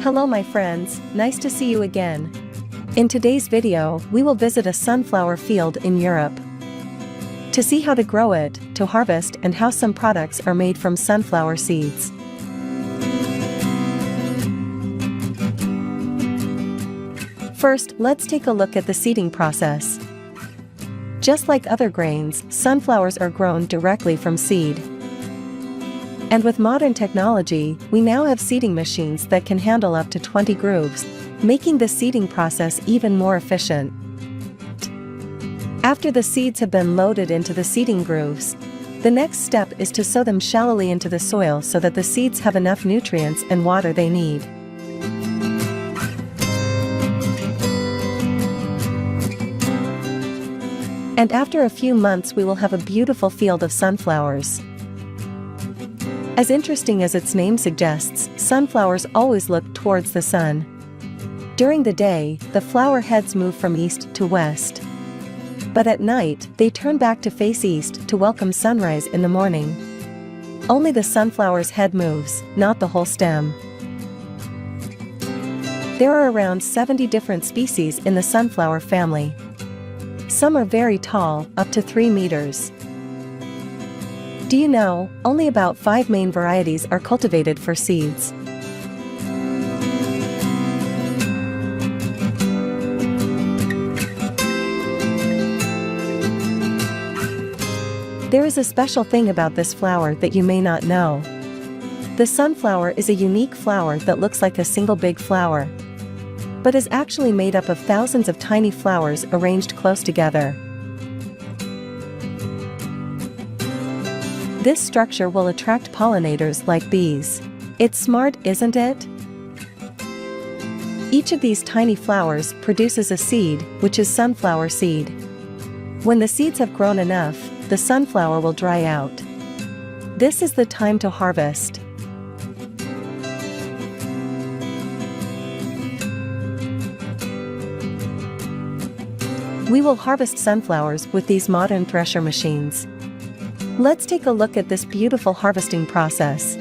Hello my friends, nice to see you again. In today's video, we will visit a sunflower field in Europe. To see how to grow it, to harvest and how some products are made from sunflower seeds. First, let's take a look at the seeding process. Just like other grains, sunflowers are grown directly from seed. And with modern technology, we now have seeding machines that can handle up to 20 grooves, making the seeding process even more efficient. After the seeds have been loaded into the seeding grooves, the next step is to sow them shallowly into the soil so that the seeds have enough nutrients and water they need. And after a few months we will have a beautiful field of sunflowers. As interesting as its name suggests, sunflowers always look towards the sun. During the day, the flower heads move from east to west. But at night, they turn back to face east to welcome sunrise in the morning. Only the sunflower's head moves, not the whole stem. There are around 70 different species in the sunflower family. Some are very tall, up to 3 meters. Do you know, only about 5 main varieties are cultivated for seeds. There is a special thing about this flower that you may not know. The sunflower is a unique flower that looks like a single big flower, but is actually made up of thousands of tiny flowers arranged close together. This structure will attract pollinators like bees. It's smart, isn't it? Each of these tiny flowers produces a seed, which is sunflower seed. When the seeds have grown enough, the sunflower will dry out. This is the time to harvest. We will harvest sunflowers with these modern thresher machines. Let's take a look at this beautiful harvesting process.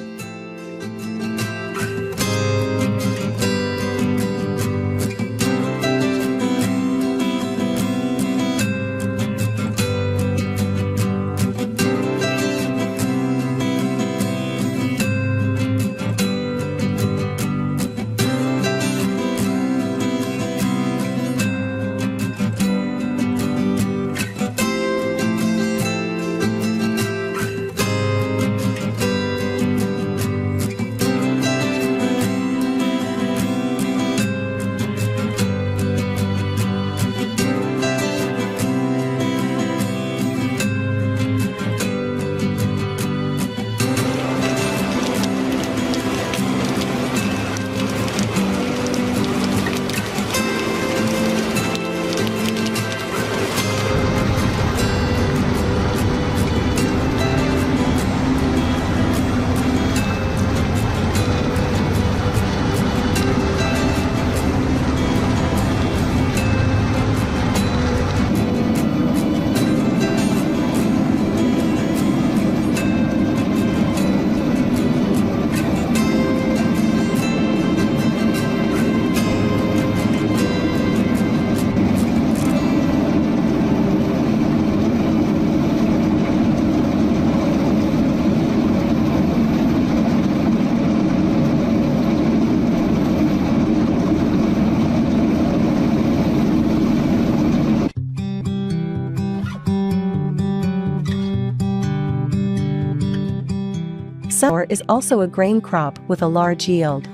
Sunflower is also a grain crop with a large yield.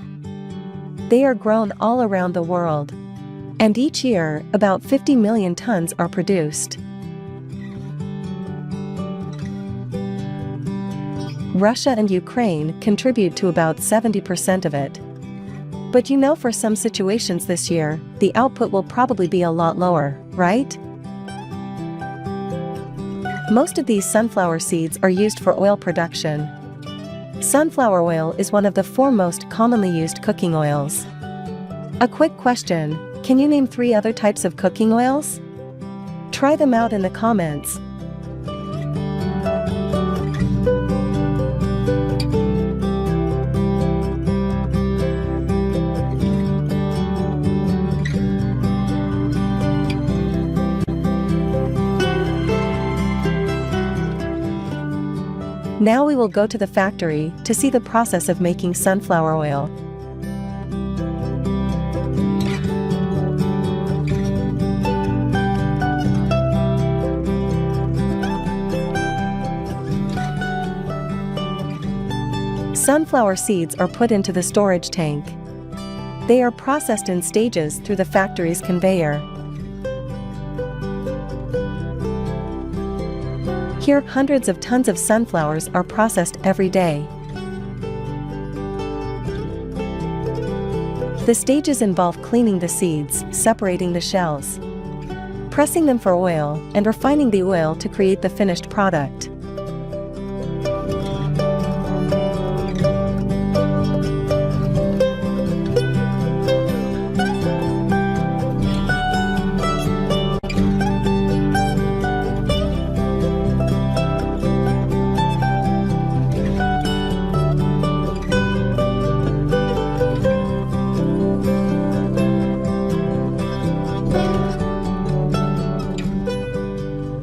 They are grown all around the world. And each year, about 50 million tons are produced. Russia and Ukraine contribute to about 70% of it. But you know, for some situations this year, the output will probably be a lot lower, right? Most of these sunflower seeds are used for oil production. Sunflower oil is one of the 4 most commonly used cooking oils. A quick question, can you name 3 other types of cooking oils? Try them out in the comments. Now we will go to the factory to see the process of making sunflower oil. Sunflower seeds are put into the storage tank. They are processed in stages through the factory's conveyor. Here, hundreds of tons of sunflowers are processed every day. The stages involve cleaning the seeds, separating the shells, pressing them for oil, and refining the oil to create the finished product.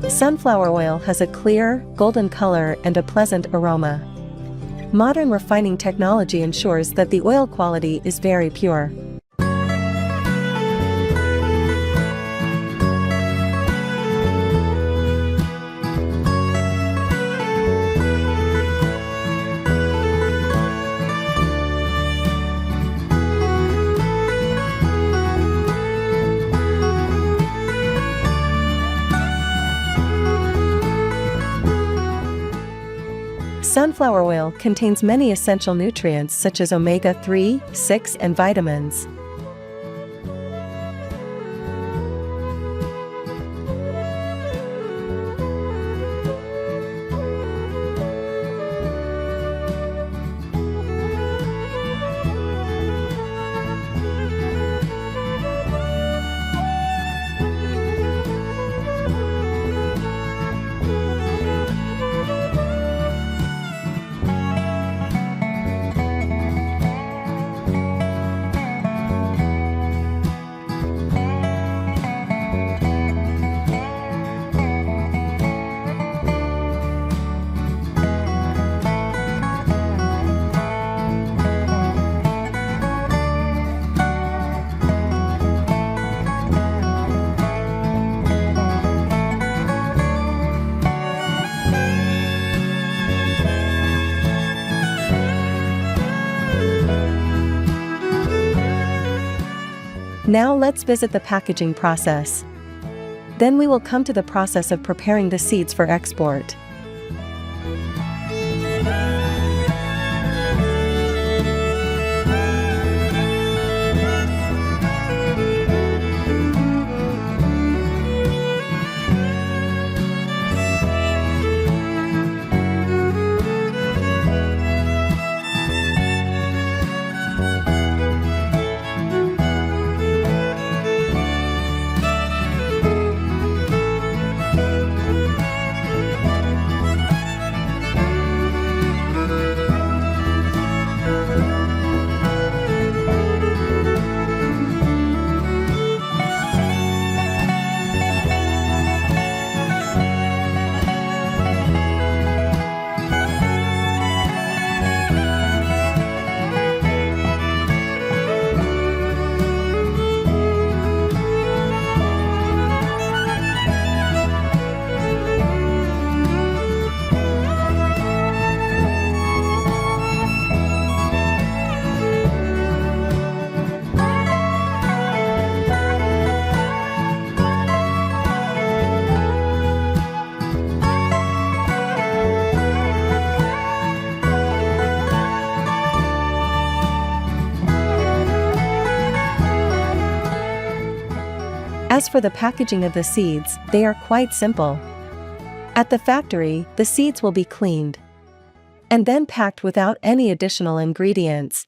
Sunflower oil has a clear, golden color and a pleasant aroma. Modern refining technology ensures that the oil quality is very pure. Sunflower oil contains many essential nutrients such as omega-3, 6, and vitamins. Now let's visit the packaging process. Then we will come to the process of preparing the seeds for export. As for the packaging of the seeds, they are quite simple. At the factory, the seeds will be cleaned and then packed without any additional ingredients.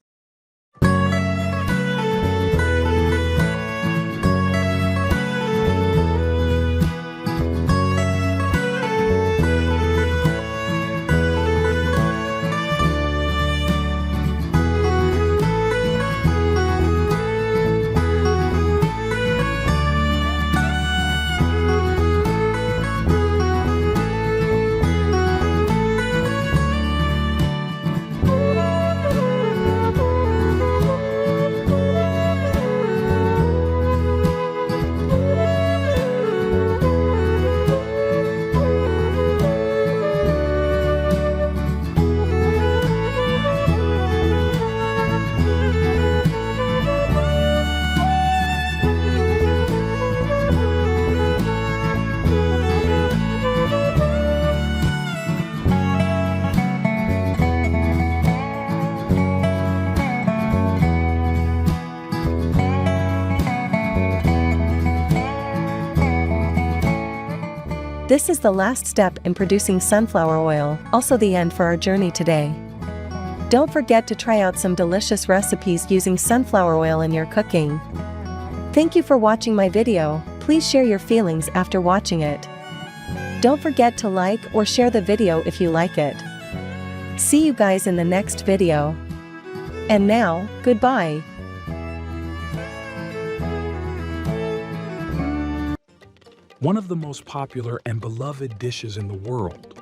This is the last step in producing sunflower oil, also the end for our journey today. Don't forget to try out some delicious recipes using sunflower oil in your cooking. Thank you for watching my video. Please share your feelings after watching it. Don't forget to like or share the video if you like it. See you guys in the next video. And now, goodbye. One of the most popular and beloved dishes in the world.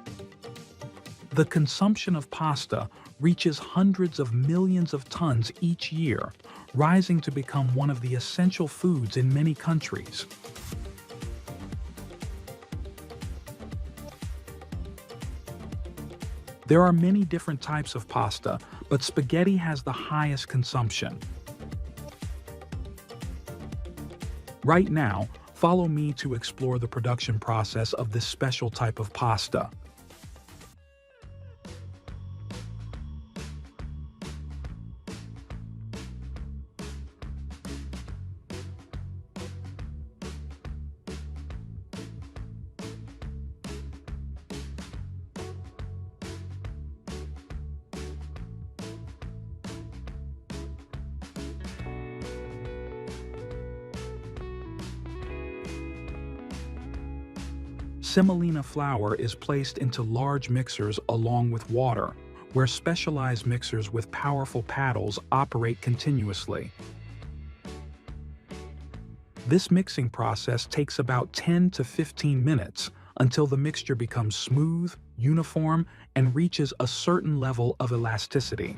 The consumption of pasta reaches hundreds of millions of tons each year, rising to become one of the essential foods in many countries. There are many different types of pasta, but spaghetti has the highest consumption. Right now, follow me to explore the production process of this special type of pasta. Semolina flour is placed into large mixers along with water, where specialized mixers with powerful paddles operate continuously. This mixing process takes about 10 to 15 minutes until the mixture becomes smooth, uniform, and reaches a certain level of elasticity.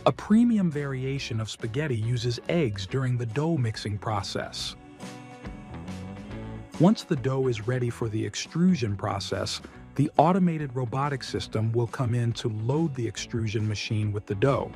A premium variation of spaghetti uses eggs during the dough mixing process. Once the dough is ready for the extrusion process, the automated robotic system will come in to load the extrusion machine with the dough.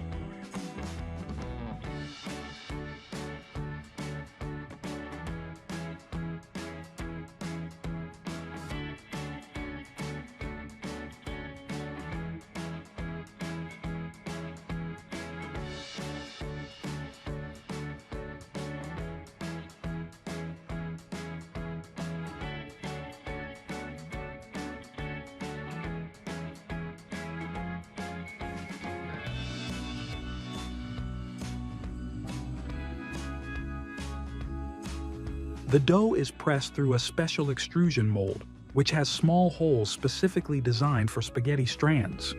The dough is pressed through a special extrusion mold, which has small holes specifically designed for spaghetti strands.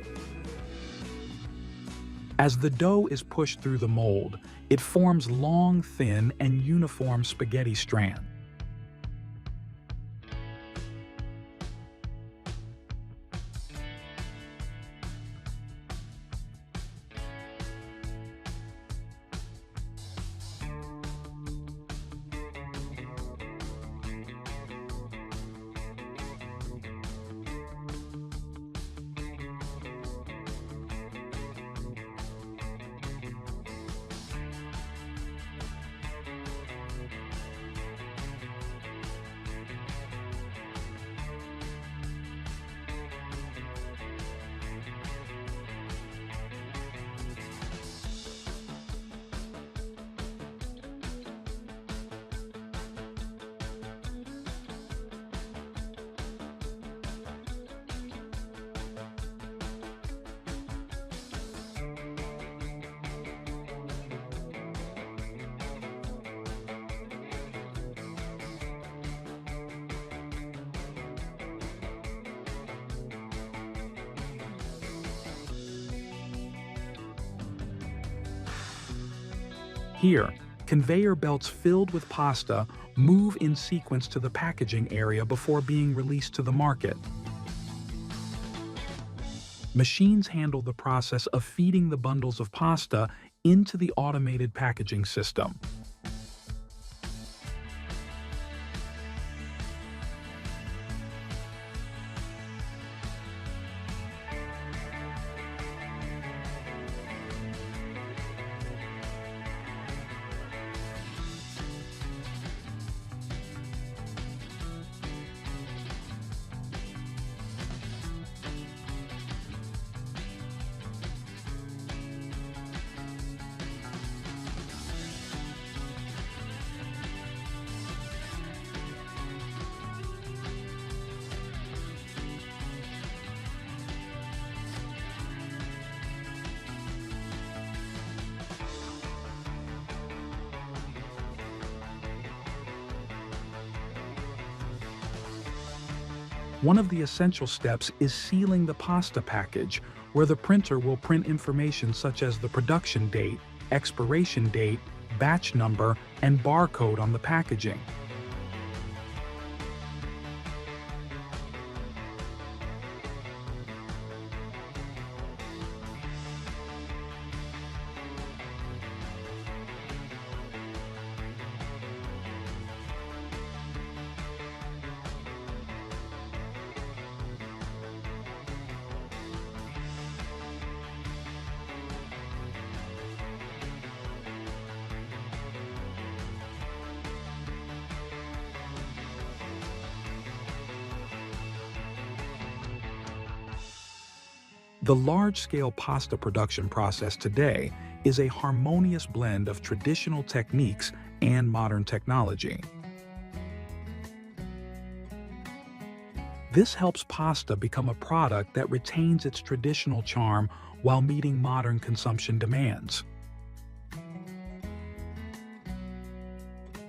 As the dough is pushed through the mold, it forms long, thin, and uniform spaghetti strands. Here, conveyor belts filled with pasta move in sequence to the packaging area before being released to the market. Machines handle the process of feeding the bundles of pasta into the automated packaging system. One of the essential steps is sealing the pasta package, where the printer will print information such as the production date, expiration date, batch number, and barcode on the packaging. The large-scale pasta production process today is a harmonious blend of traditional techniques and modern technology. This helps pasta become a product that retains its traditional charm while meeting modern consumption demands.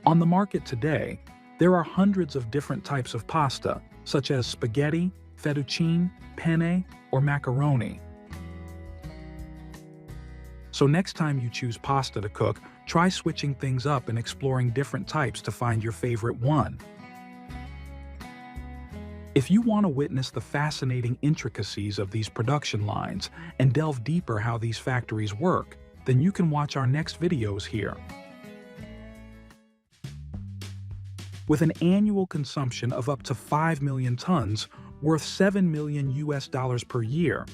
On the market today, there are hundreds of different types of pasta, such as spaghetti, fettuccine, penne, or macaroni. So next time you choose pasta to cook, try switching things up and exploring different types to find your favorite one. If you want to witness the fascinating intricacies of these production lines and delve deeper how these factories work, then you can watch our next videos here. With an annual consumption of up to 5 million tons, worth $7 million per year,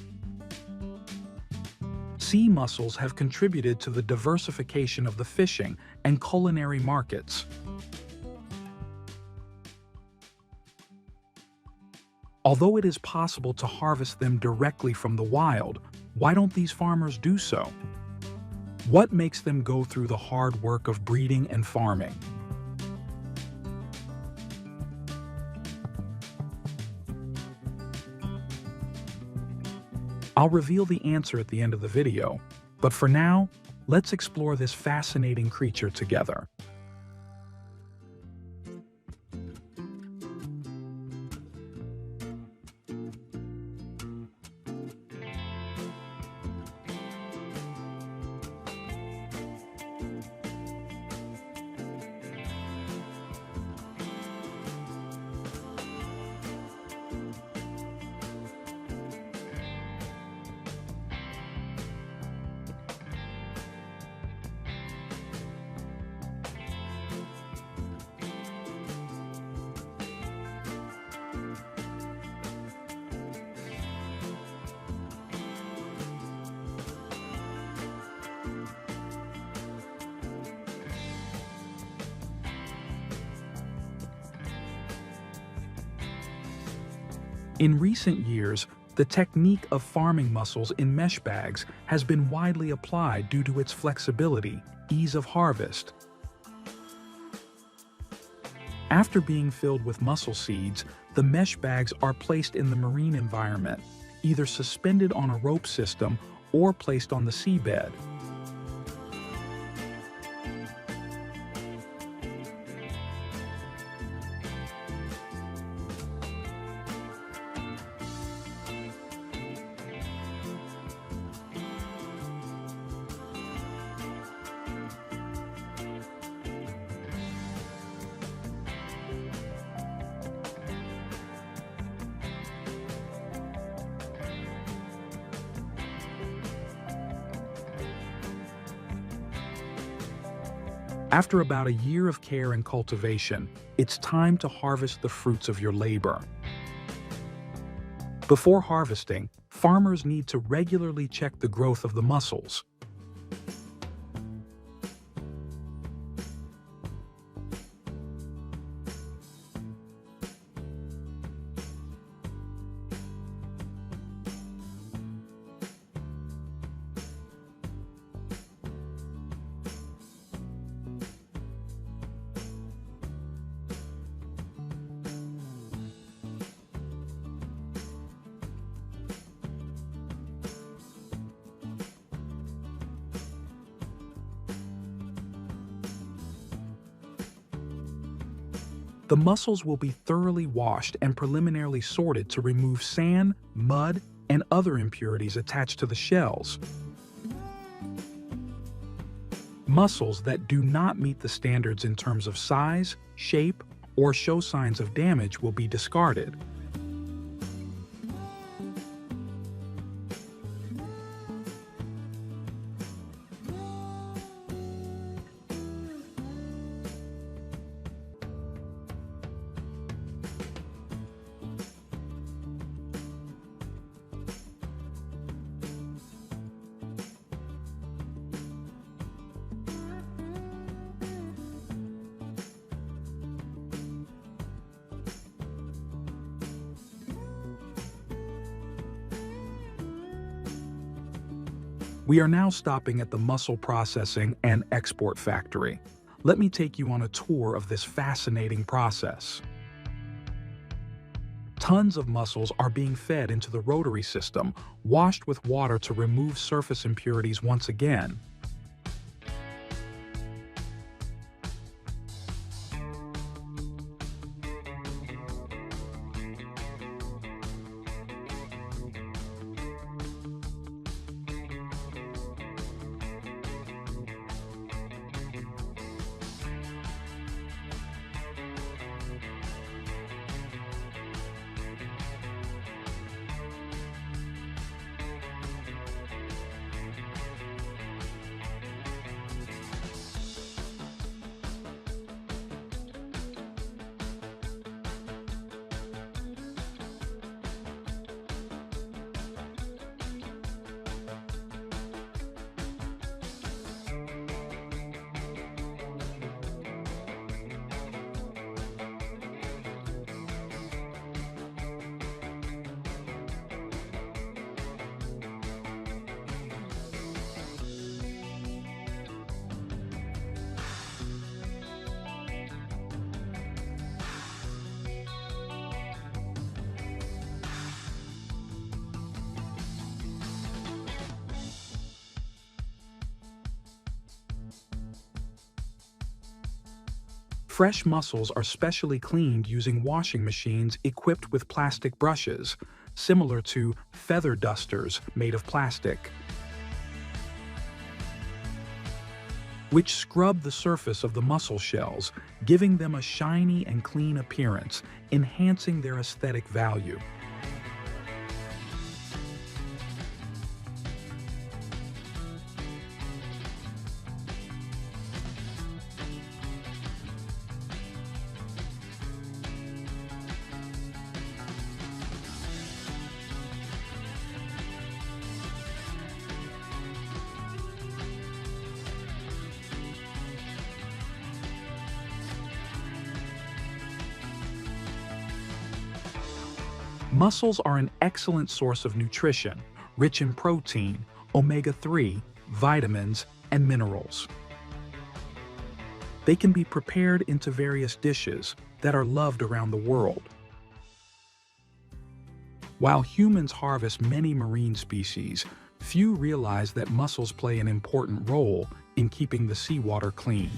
sea mussels have contributed to the diversification of the fishing and culinary markets. Although it is possible to harvest them directly from the wild, why don't these farmers do so? What makes them go through the hard work of breeding and farming? I'll reveal the answer at the end of the video, but for now, let's explore this fascinating creature together. In recent years, the technique of farming mussels in mesh bags has been widely applied due to its flexibility, ease of harvest. After being filled with mussel seeds, the mesh bags are placed in the marine environment, either suspended on a rope system or placed on the seabed. After about a year of care and cultivation, it's time to harvest the fruits of your labor. Before harvesting, farmers need to regularly check the growth of the mussels. The mussels will be thoroughly washed and preliminarily sorted to remove sand, mud, and other impurities attached to the shells. Mussels that do not meet the standards in terms of size, shape, or show signs of damage will be discarded. We are now stopping at the mussel processing and export factory. Let me take you on a tour of this fascinating process. Tons of mussels are being fed into the rotary system, washed with water to remove surface impurities once again. Fresh mussels are specially cleaned using washing machines equipped with plastic brushes, similar to feather dusters made of plastic, which scrub the surface of the mussel shells, giving them a shiny and clean appearance, enhancing their aesthetic value. Mussels are an excellent source of nutrition, rich in protein, omega-3, vitamins, and minerals. They can be prepared into various dishes that are loved around the world. While humans harvest many marine species, few realize that mussels play an important role in keeping the seawater clean.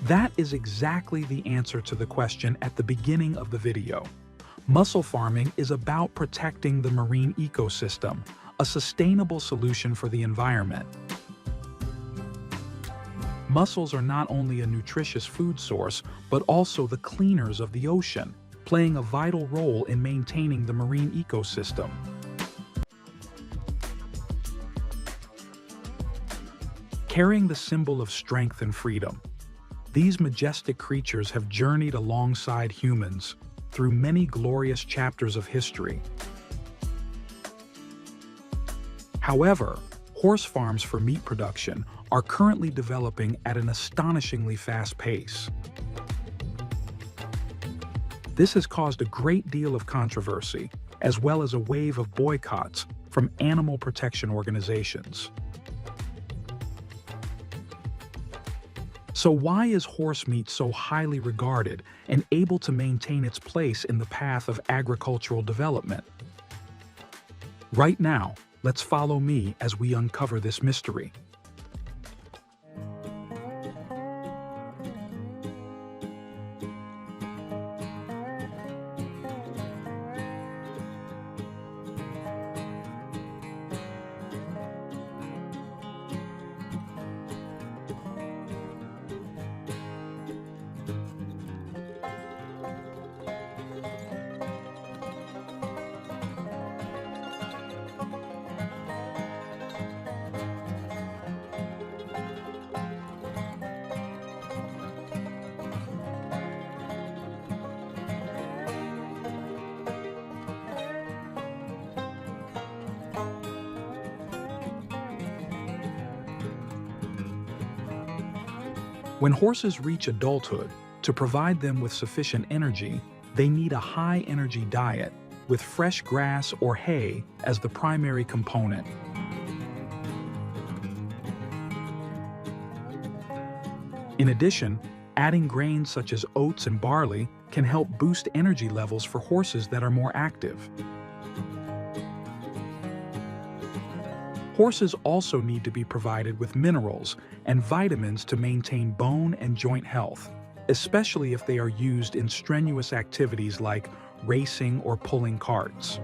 That is exactly the answer to the question at the beginning of the video. Mussel farming is about protecting the marine ecosystem, a sustainable solution for the environment. Mussels are not only a nutritious food source, but also the cleaners of the ocean, playing a vital role in maintaining the marine ecosystem. Carrying the symbol of strength and freedom, these majestic creatures have journeyed alongside humans through many glorious chapters of history. However, horse farms for meat production are currently developing at an astonishingly fast pace. This has caused a great deal of controversy, as well as a wave of boycotts from animal protection organizations. So why is horse meat so highly regarded and able to maintain its place in the path of agricultural development? Right now, let's follow me as we uncover this mystery. When horses reach adulthood, to provide them with sufficient energy, they need a high-energy diet, with fresh grass or hay as the primary component. In addition, adding grains such as oats and barley can help boost energy levels for horses that are more active. Horses also need to be provided with minerals and vitamins to maintain bone and joint health, especially if they are used in strenuous activities like racing or pulling carts.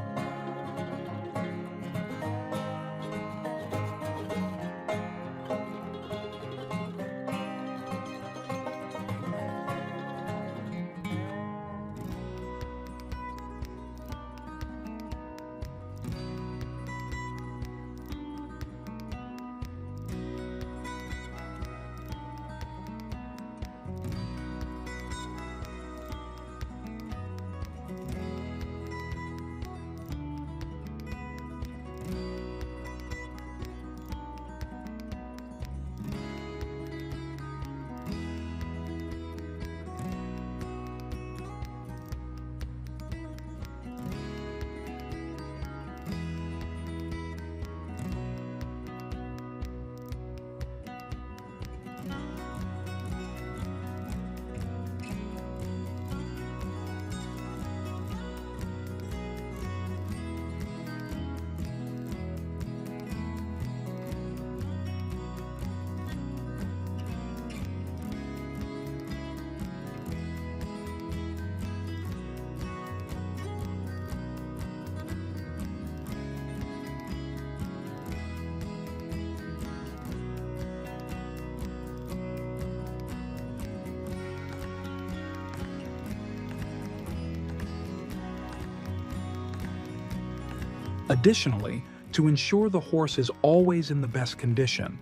Additionally, to ensure the horse is always in the best condition,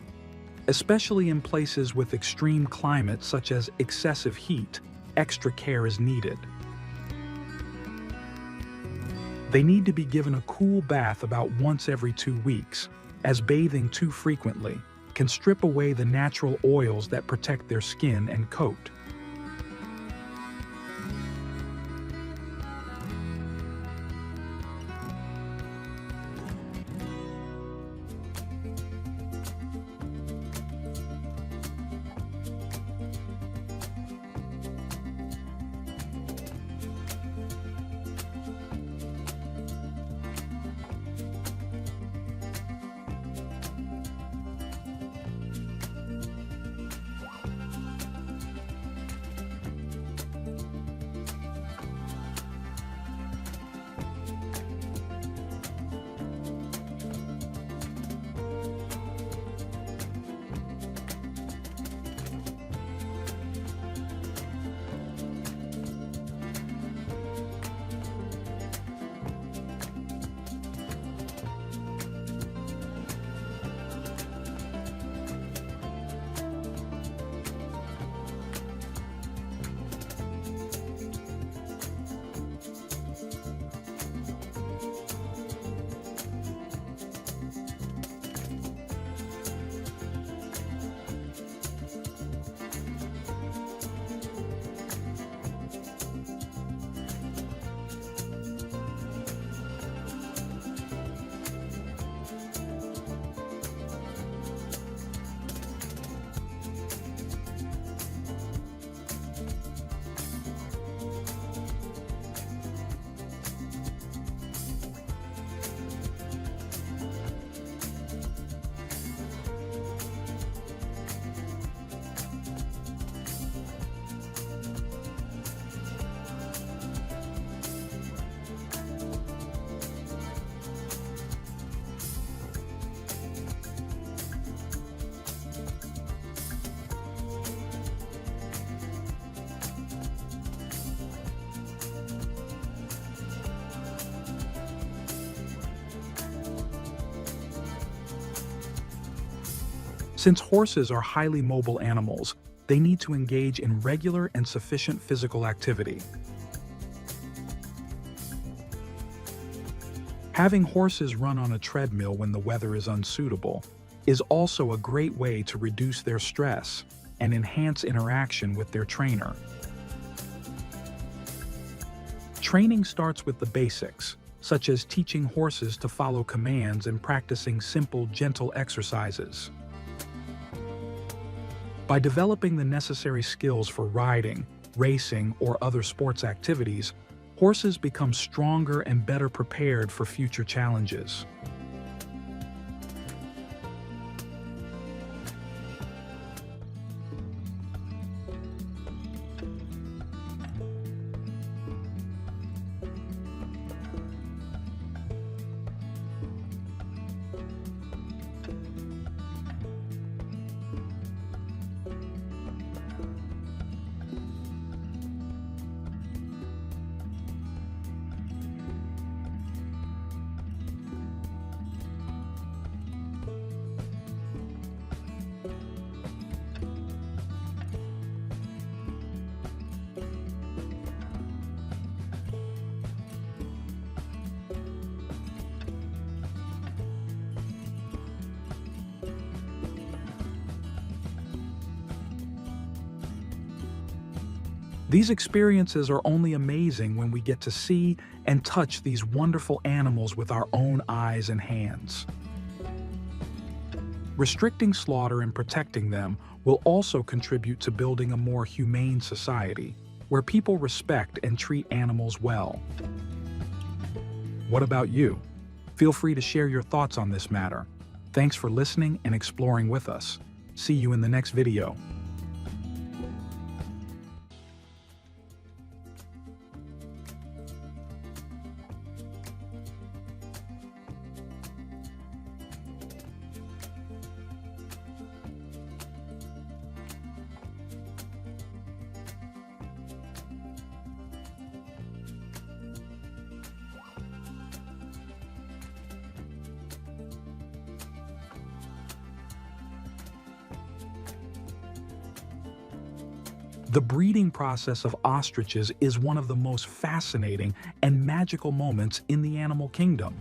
especially in places with extreme climates such as excessive heat, extra care is needed. They need to be given a cool bath about once every 2 weeks, as bathing too frequently can strip away the natural oils that protect their skin and coat. Since horses are highly mobile animals, they need to engage in regular and sufficient physical activity. Having horses run on a treadmill when the weather is unsuitable is also a great way to reduce their stress and enhance interaction with their trainer. Training starts with the basics, such as teaching horses to follow commands and practicing simple, gentle exercises. By developing the necessary skills for riding, racing, or other sports activities, horses become stronger and better prepared for future challenges. These experiences are only amazing when we get to see and touch these wonderful animals with our own eyes and hands. Restricting slaughter and protecting them will also contribute to building a more humane society, where people respect and treat animals well. What about you? Feel free to share your thoughts on this matter. Thanks for listening and exploring with us. See you in the next video. The breeding process of ostriches is one of the most fascinating and magical moments in the animal kingdom.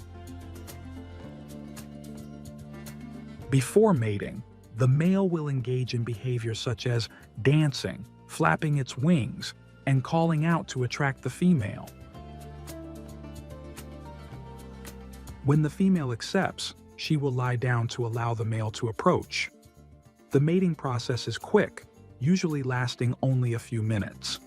Before mating, the male will engage in behaviors such as dancing, flapping its wings, and calling out to attract the female. When the female accepts, she will lie down to allow the male to approach. The mating process is quick, usually lasting only a few minutes.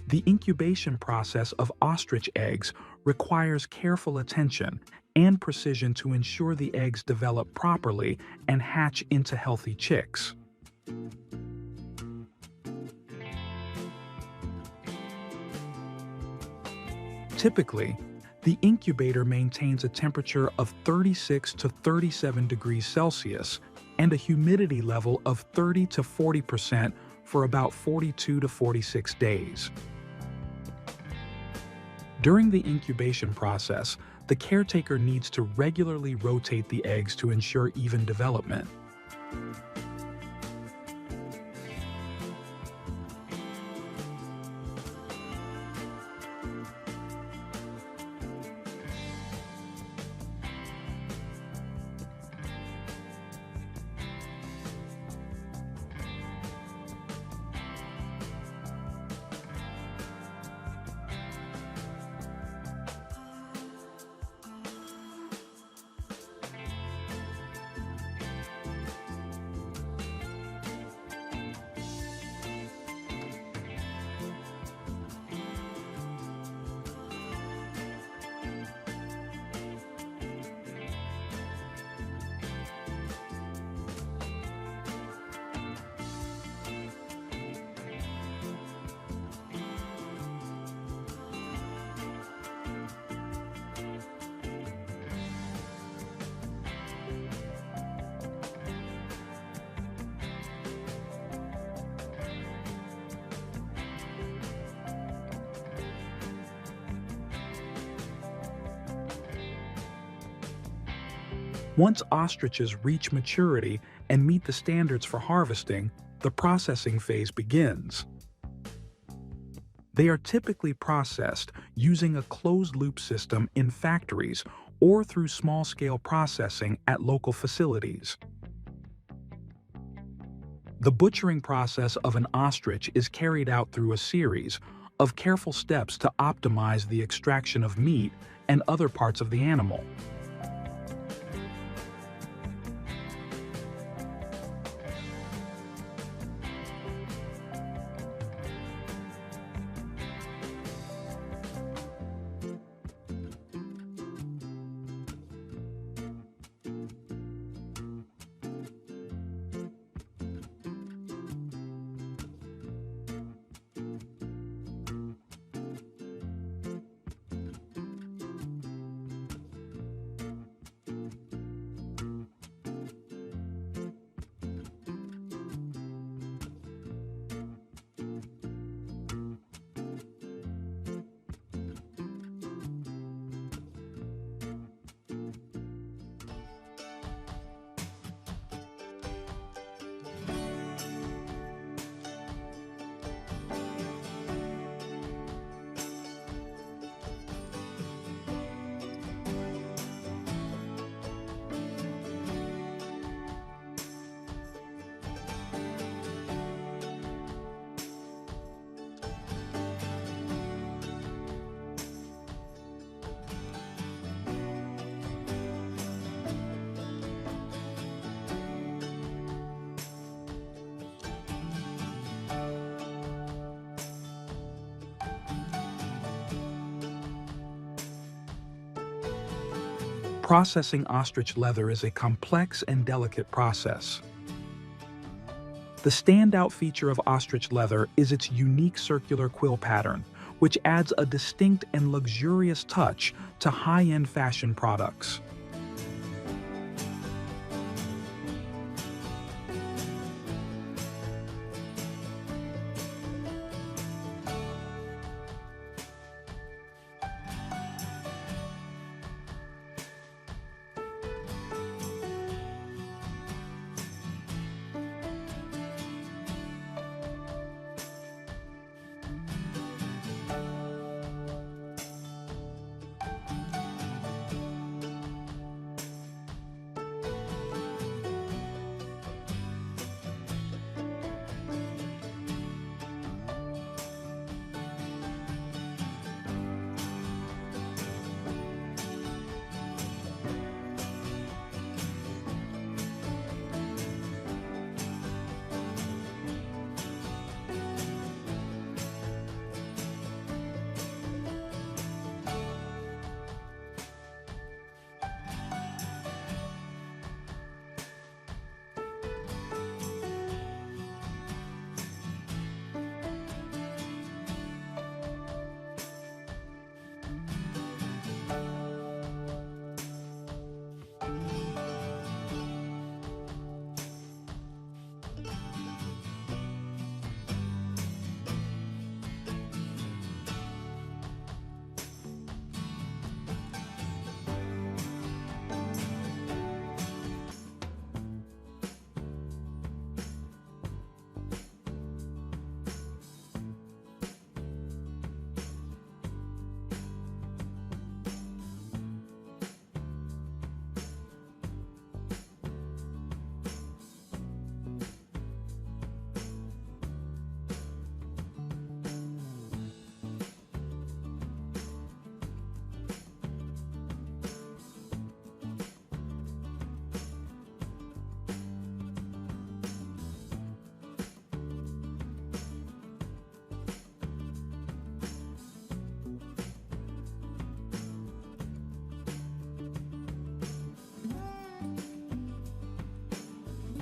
The incubation process of ostrich eggs requires careful attention and precision to ensure the eggs develop properly and hatch into healthy chicks. Typically, the incubator maintains a temperature of 36 to 37 degrees Celsius and a humidity level of 30 to 40% for about 42 to 46 days. During the incubation process, the caretaker needs to regularly rotate the eggs to ensure even development. Once ostriches reach maturity and meet the standards for harvesting, the processing phase begins. They are typically processed using a closed-loop system in factories or through small-scale processing at local facilities. The butchering process of an ostrich is carried out through a series of careful steps to optimize the extraction of meat and other parts of the animal. Processing ostrich leather is a complex and delicate process. The standout feature of ostrich leather is its unique circular quill pattern, which adds a distinct and luxurious touch to high-end fashion products.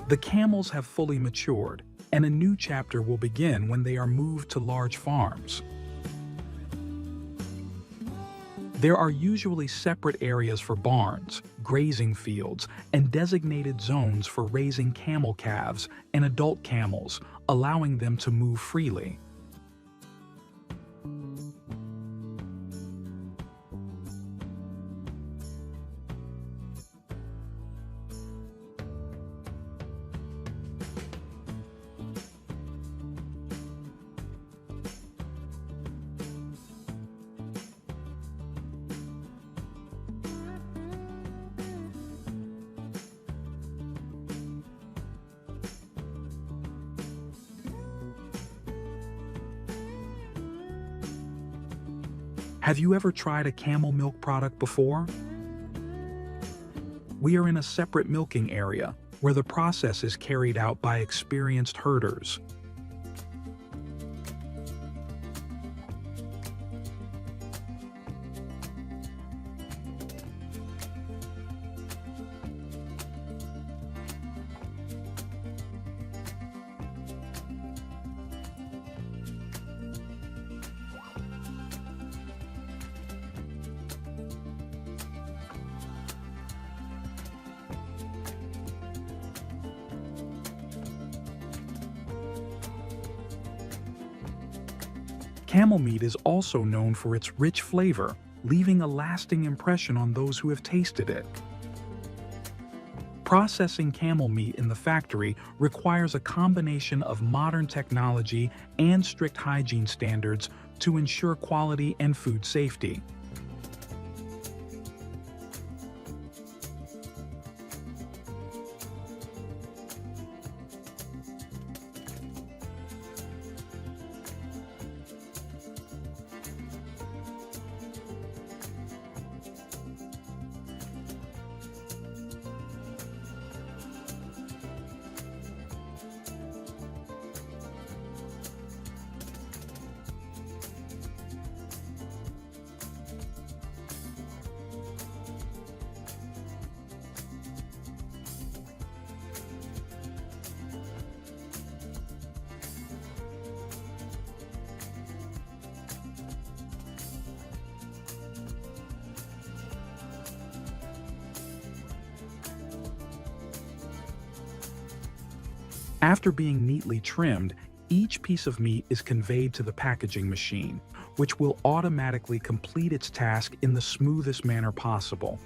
The camels have fully matured, and a new chapter will begin when they are moved to large farms. There are usually separate areas for barns, grazing fields, and designated zones for raising camel calves and adult camels, allowing them to move freely. Have you ever tried a camel milk product before? We are in a separate milking area where the process is carried out by experienced herders. Camel meat is also known for its rich flavor, leaving a lasting impression on those who have tasted it. Processing camel meat in the factory requires a combination of modern technology and strict hygiene standards to ensure quality and food safety. After being neatly trimmed, each piece of meat is conveyed to the packaging machine, which will automatically complete its task in the smoothest manner possible.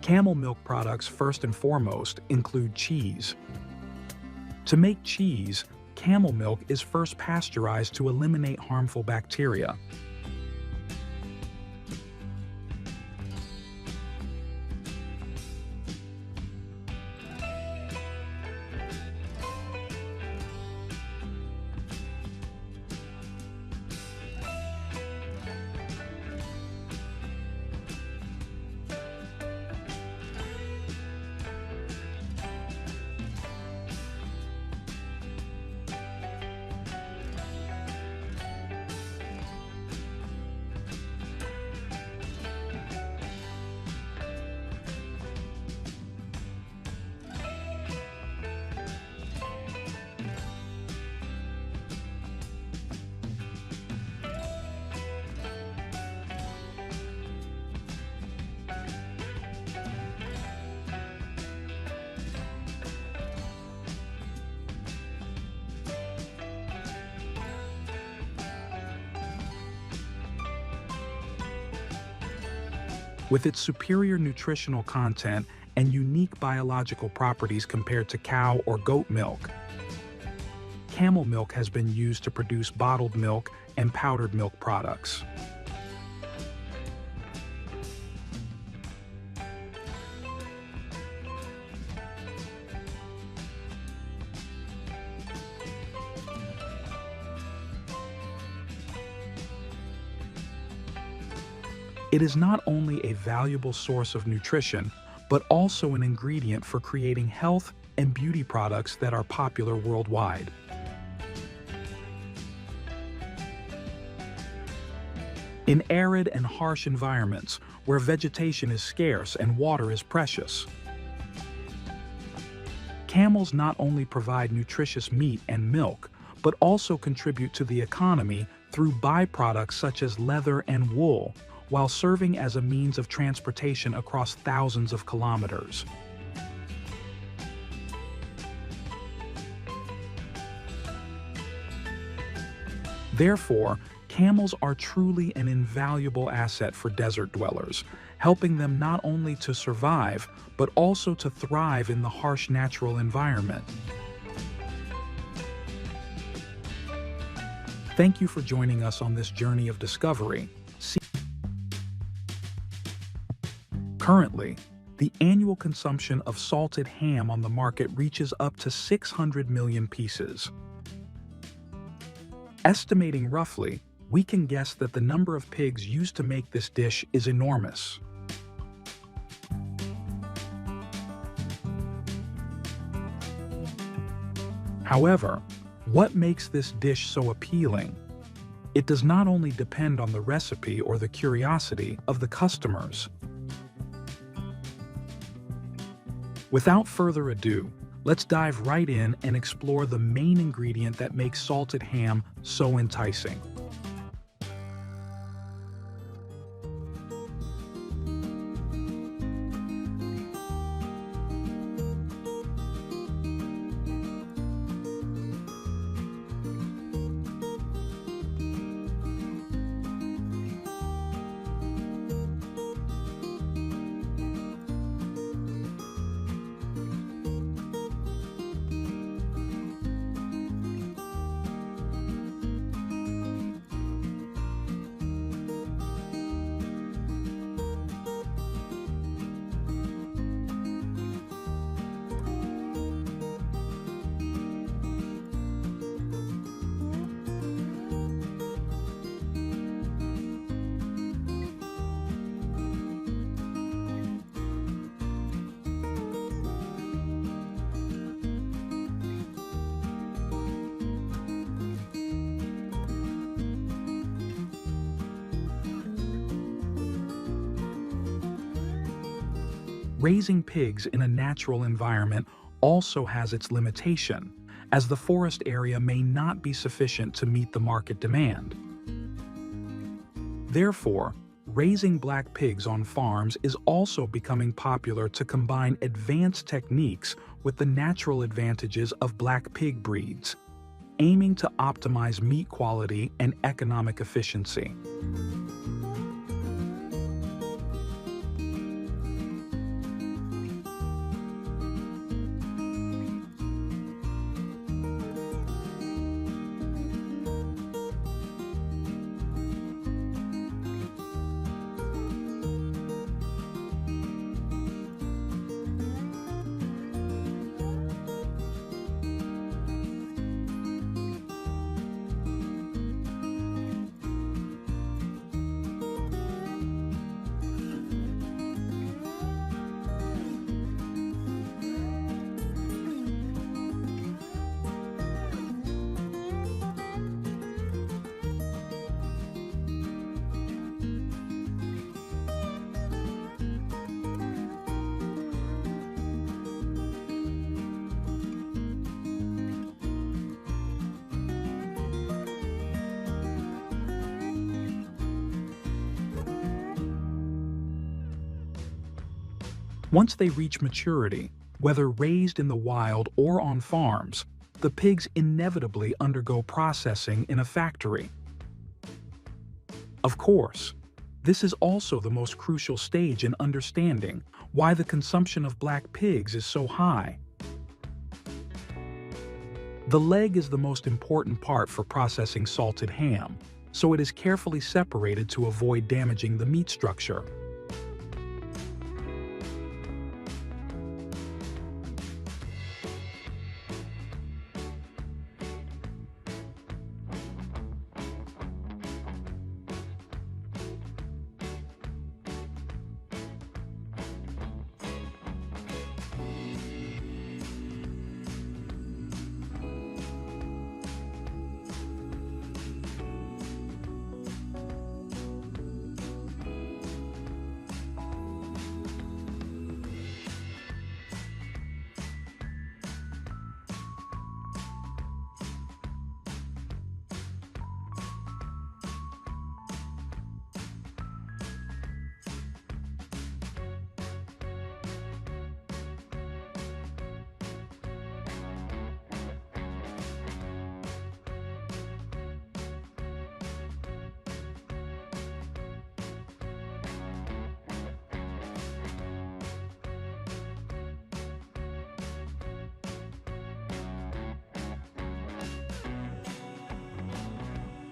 Camel milk products first and foremost include cheese. To make cheese, camel milk is first pasteurized to eliminate harmful bacteria. With its superior nutritional content and unique biological properties compared to cow or goat milk, camel milk has been used to produce bottled milk and powdered milk products. It is not only a valuable source of nutrition, but also an ingredient for creating health and beauty products that are popular worldwide. In arid and harsh environments where vegetation is scarce and water is precious, camels not only provide nutritious meat and milk, but also contribute to the economy through byproducts such as leather and wool, while serving as a means of transportation across thousands of kilometers. Therefore, camels are truly an invaluable asset for desert dwellers, helping them not only to survive, but also to thrive in the harsh natural environment. Thank you for joining us on this journey of discovery. Currently, the annual consumption of salted ham on the market reaches up to 600 million pieces. Estimating roughly, we can guess that the number of pigs used to make this dish is enormous. However, what makes this dish so appealing? It does not only depend on the recipe or the curiosity of the customers. Without further ado, let's dive right in and explore the main ingredient that makes salted ham so enticing. Raising pigs in a natural environment also has its limitation, as the forest area may not be sufficient to meet the market demand. Therefore, raising black pigs on farms is also becoming popular to combine advanced techniques with the natural advantages of black pig breeds, aiming to optimize meat quality and economic efficiency. Once they reach maturity, whether raised in the wild or on farms, the pigs inevitably undergo processing in a factory. Of course, this is also the most crucial stage in understanding why the consumption of black pigs is so high. The leg is the most important part for processing salted ham, so it is carefully separated to avoid damaging the meat structure.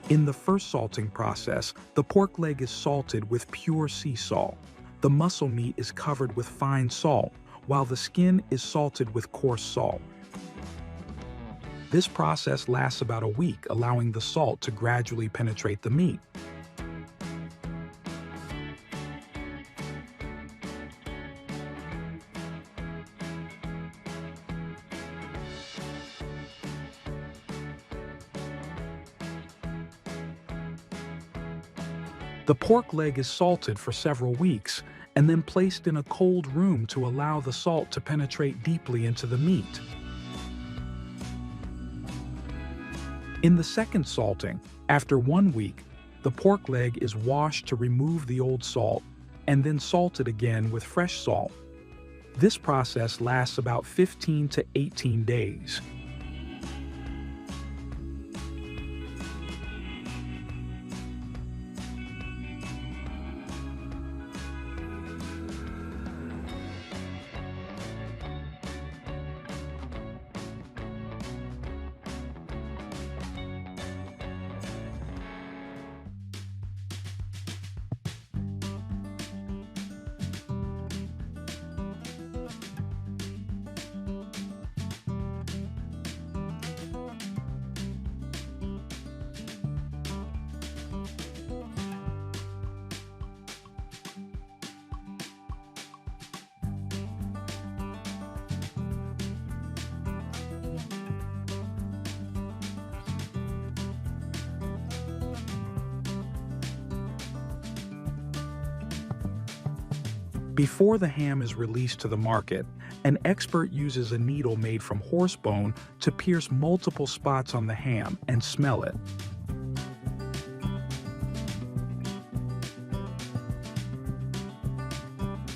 In the first salting process, the pork leg is salted with pure sea salt. The muscle meat is covered with fine salt, while the skin is salted with coarse salt. This process lasts about a week, allowing the salt to gradually penetrate the meat. The pork leg is salted for several weeks and then placed in a cold room to allow the salt to penetrate deeply into the meat. In the second salting, after 1 week, the pork leg is washed to remove the old salt and then salted again with fresh salt. This process lasts about 15 to 18 days. Before the ham is released to the market, an expert uses a needle made from horse bone to pierce multiple spots on the ham and smell it.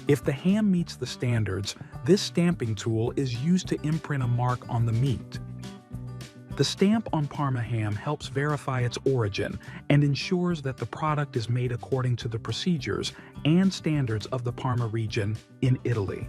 If the ham meets the standards, this stamping tool is used to imprint a mark on the meat. The stamp on Parma ham helps verify its origin and ensures that the product is made according to the procedures and standards of the Parma region in Italy.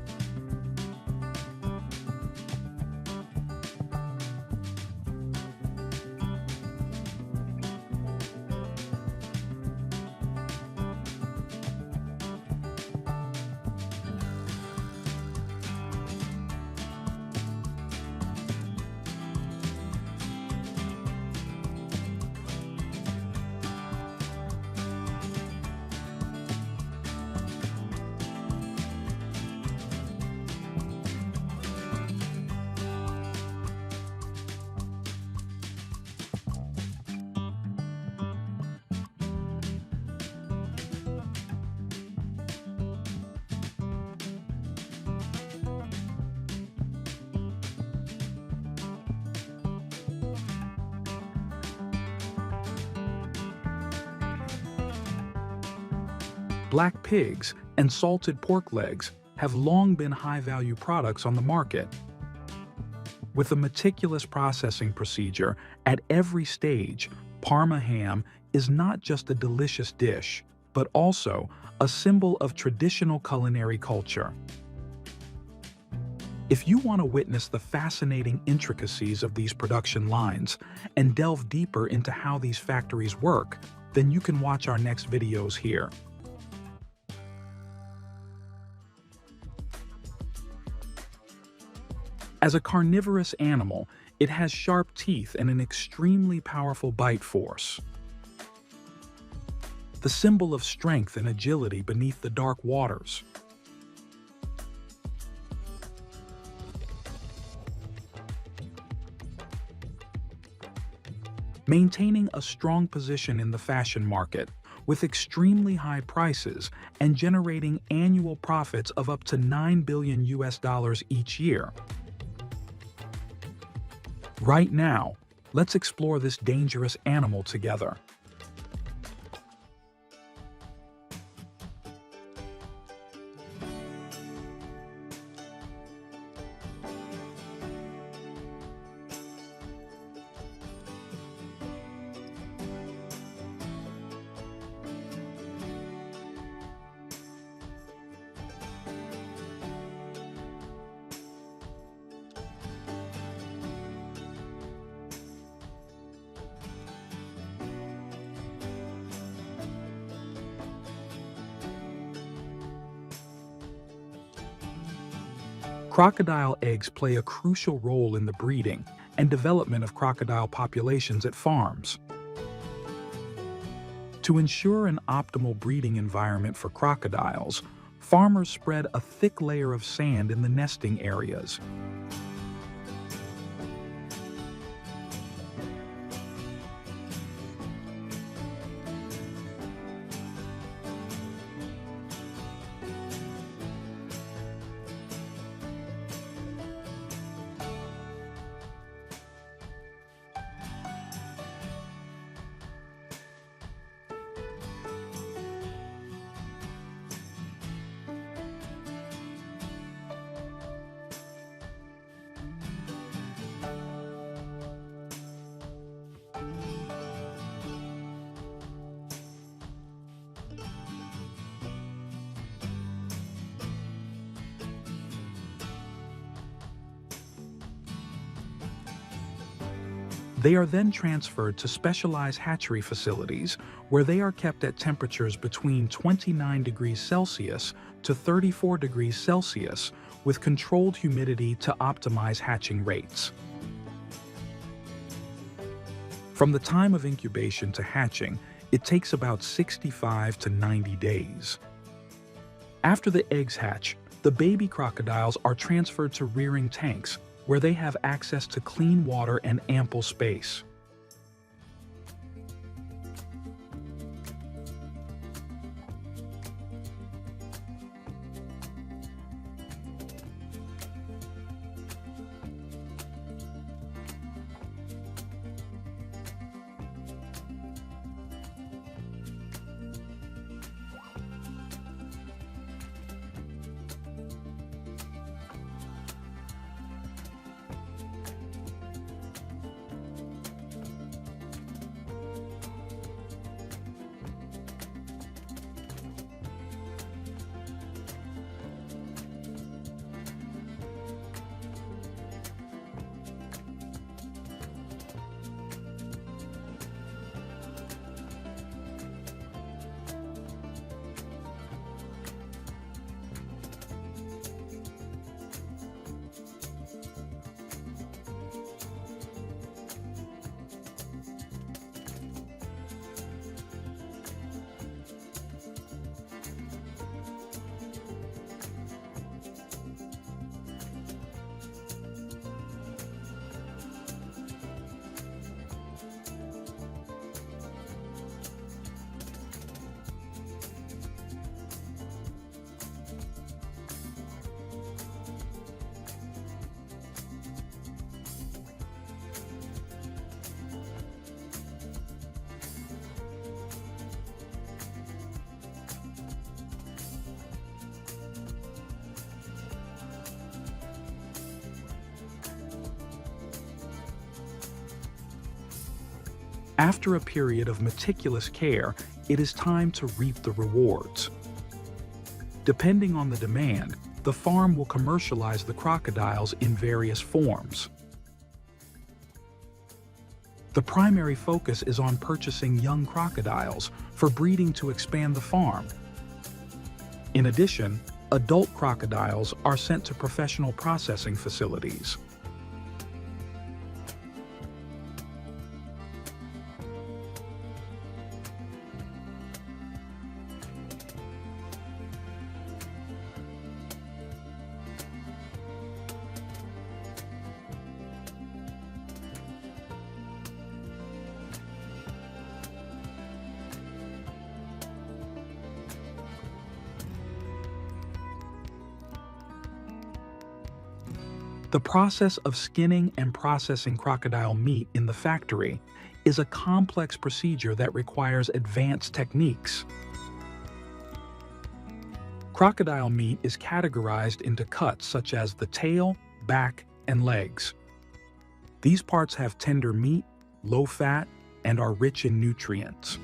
Black pigs and salted pork legs have long been high-value products on the market. With a meticulous processing procedure at every stage, Parma ham is not just a delicious dish, but also a symbol of traditional culinary culture. If you want to witness the fascinating intricacies of these production lines and delve deeper into how these factories work, then you can watch our next videos here. As a carnivorous animal, it has sharp teeth and an extremely powerful bite force. The symbol of strength and agility beneath the dark waters. Maintaining a strong position in the fashion market with extremely high prices and generating annual profits of up to $9 billion each year. Right now, let's explore this dangerous animal together. Crocodile eggs play a crucial role in the breeding and development of crocodile populations at farms. To ensure an optimal breeding environment for crocodiles, farmers spread a thick layer of sand in the nesting areas. They are then transferred to specialized hatchery facilities where they are kept at temperatures between 29 degrees Celsius to 34 degrees Celsius with controlled humidity to optimize hatching rates. From the time of incubation to hatching, it takes about 65 to 90 days. After the eggs hatch, the baby crocodiles are transferred to rearing tanks where they have access to clean water and ample space. After a period of meticulous care, it is time to reap the rewards. Depending on the demand, the farm will commercialize the crocodiles in various forms. The primary focus is on purchasing young crocodiles for breeding to expand the farm. In addition, adult crocodiles are sent to professional processing facilities. The process of skinning and processing crocodile meat in the factory is a complex procedure that requires advanced techniques. Crocodile meat is categorized into cuts such as the tail, back, and legs. These parts have tender meat, low fat, and are rich in nutrients.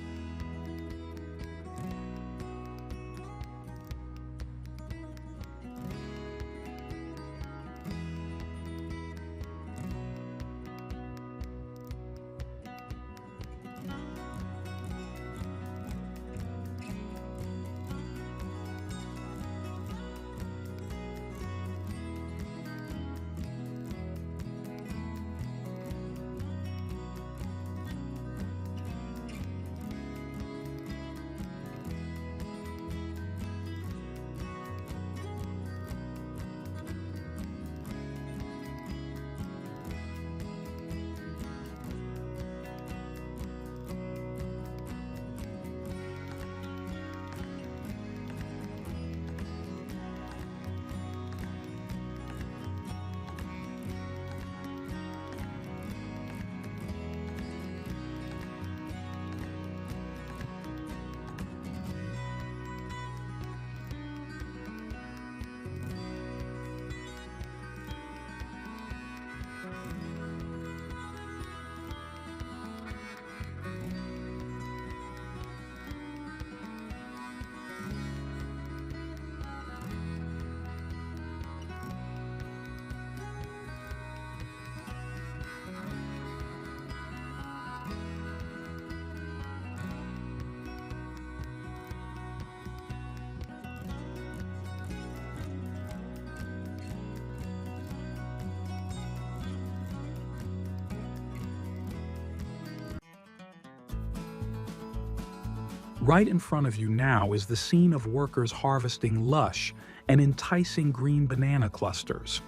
Right in front of you now is the scene of workers harvesting lush and enticing green banana clusters.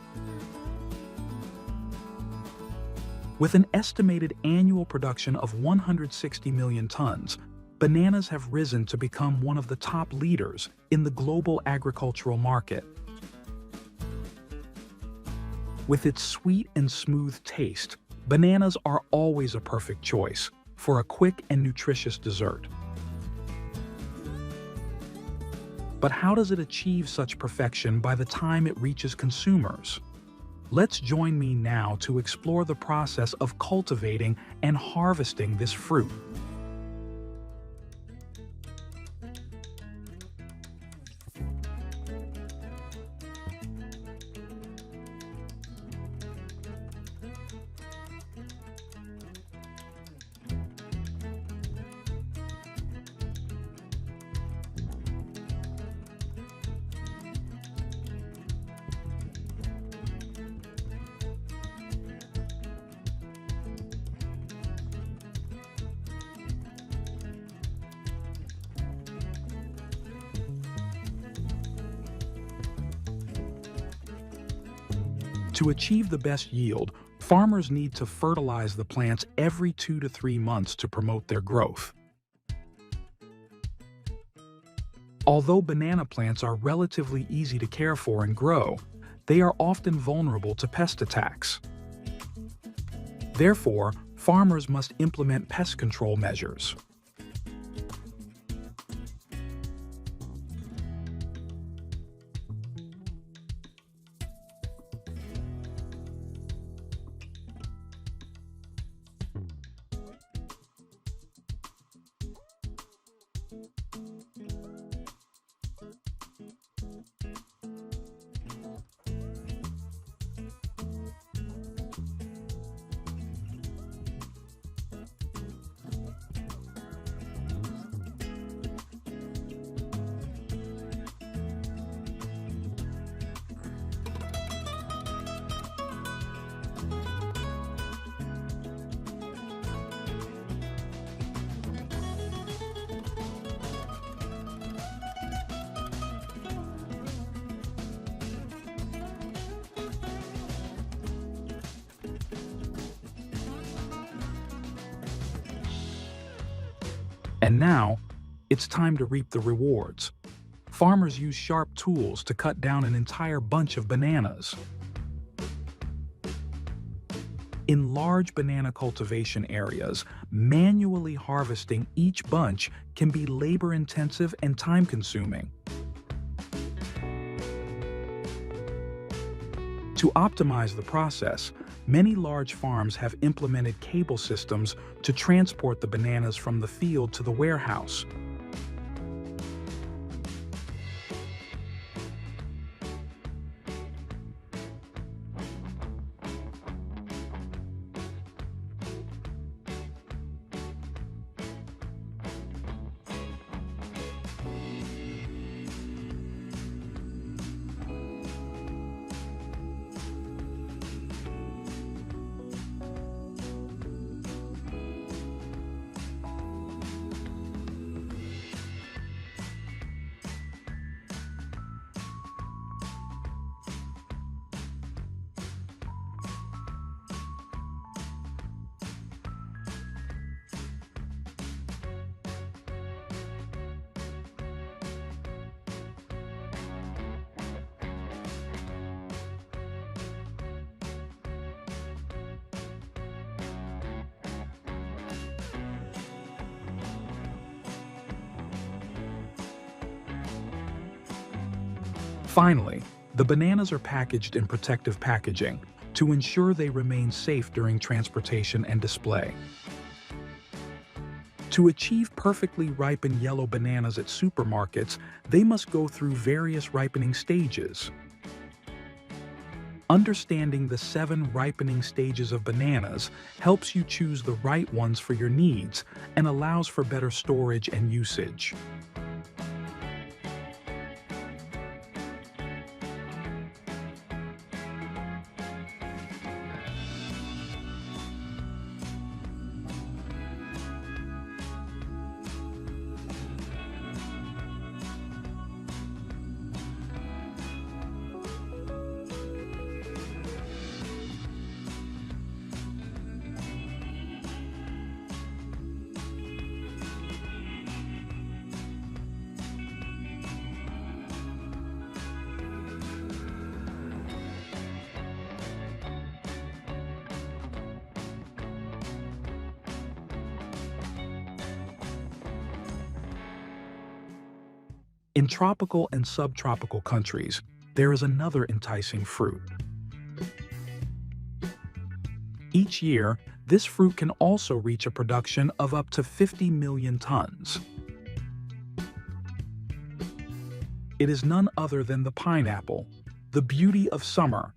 With an estimated annual production of 160 million tons, bananas have risen to become one of the top leaders in the global agricultural market. With its sweet and smooth taste, bananas are always a perfect choice for a quick and nutritious dessert. But how does it achieve such perfection by the time it reaches consumers? Let's join me now to explore the process of cultivating and harvesting this fruit. To achieve the best yield, farmers need to fertilize the plants every 2 to 3 months to promote their growth. Although banana plants are relatively easy to care for and grow, they are often vulnerable to pest attacks. Therefore, farmers must implement pest control measures. And now, it's time to reap the rewards. Farmers use sharp tools to cut down an entire bunch of bananas. In large banana cultivation areas, manually harvesting each bunch can be labor-intensive and time-consuming. To optimize the process, many large farms have implemented cable systems to transport the bananas from the field to the warehouse. Finally, the bananas are packaged in protective packaging to ensure they remain safe during transportation and display. To achieve perfectly ripened yellow bananas at supermarkets, they must go through various ripening stages. Understanding the 7 ripening stages of bananas helps you choose the right ones for your needs and allows for better storage and usage. In tropical and subtropical countries, there is another enticing fruit. Each year, this fruit can also reach a production of up to 50 million tons. It is none other than the pineapple, the beauty of summer.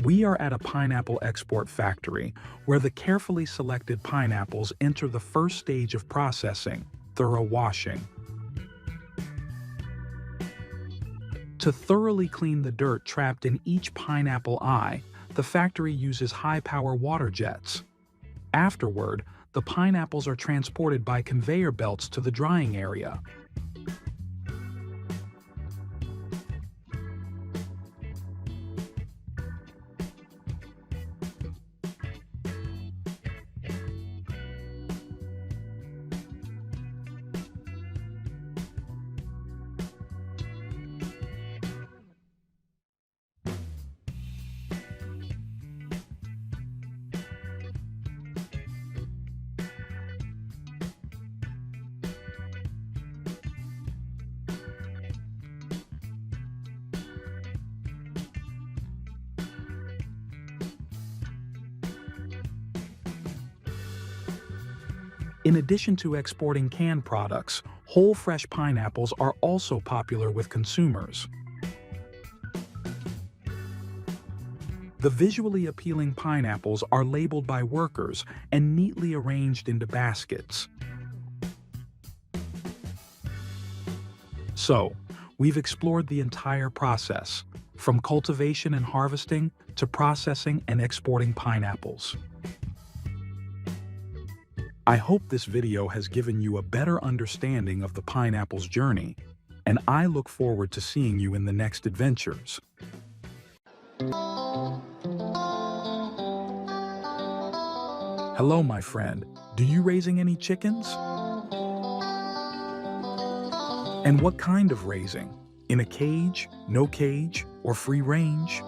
We are at a pineapple export factory where the carefully selected pineapples enter the first stage of processing, thorough washing. To thoroughly clean the dirt trapped in each pineapple eye, the factory uses high-power water jets. Afterward, the pineapples are transported by conveyor belts to the drying area. In addition to exporting canned products, whole fresh pineapples are also popular with consumers. The visually appealing pineapples are labeled by workers and neatly arranged into baskets. So, we've explored the entire process, from cultivation and harvesting to processing and exporting pineapples. I hope this video has given you a better understanding of the pineapple's journey, and I look forward to seeing you in the next adventures. Hello, my friend. Do you raising any chickens? And what kind of raising? In a cage, no cage, or free range?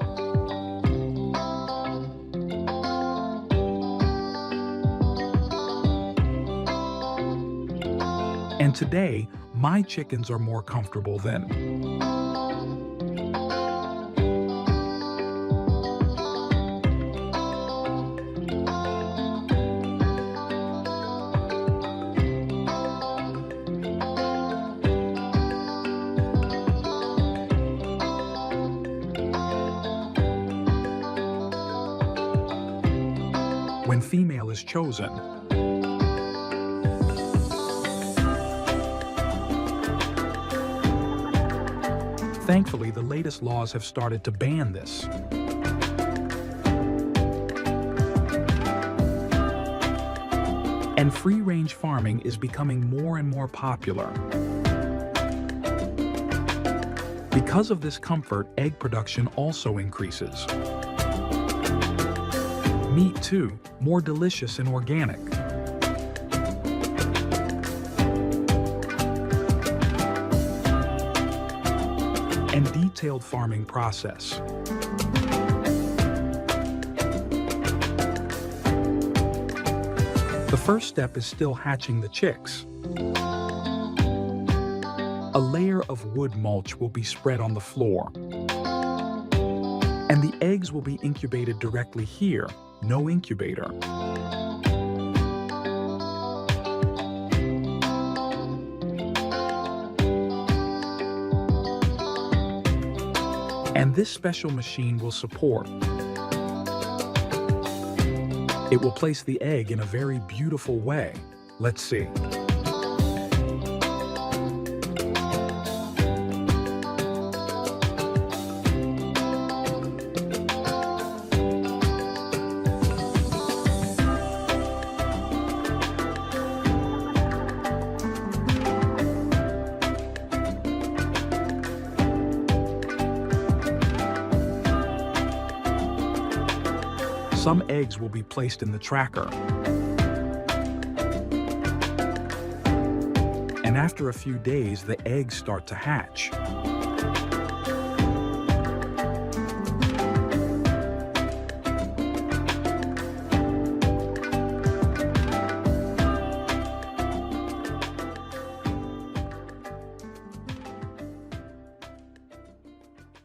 And today, my chickens are more comfortable than. When female is chosen. Thankfully, the latest laws have started to ban this. And free-range farming is becoming more and more popular. Because of this comfort, egg production also increases. Meat, too, more delicious and organic. And detailed farming process. The first step is still hatching the chicks. A layer of wood mulch will be spread on the floor. And the eggs will be incubated directly here, no incubator. And this special machine will support. It will place the egg in a very beautiful way. Let's see. Some eggs will be placed in the tracker. And after a few days, the eggs start to hatch.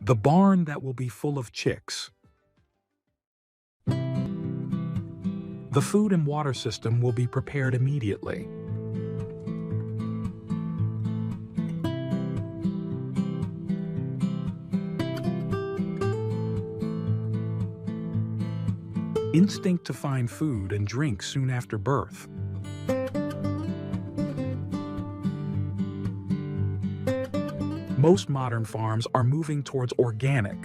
The barn that will be full of chicks. The food and water system will be prepared immediately. Instinct to find food and drink soon after birth. Most modern farms are moving towards organic.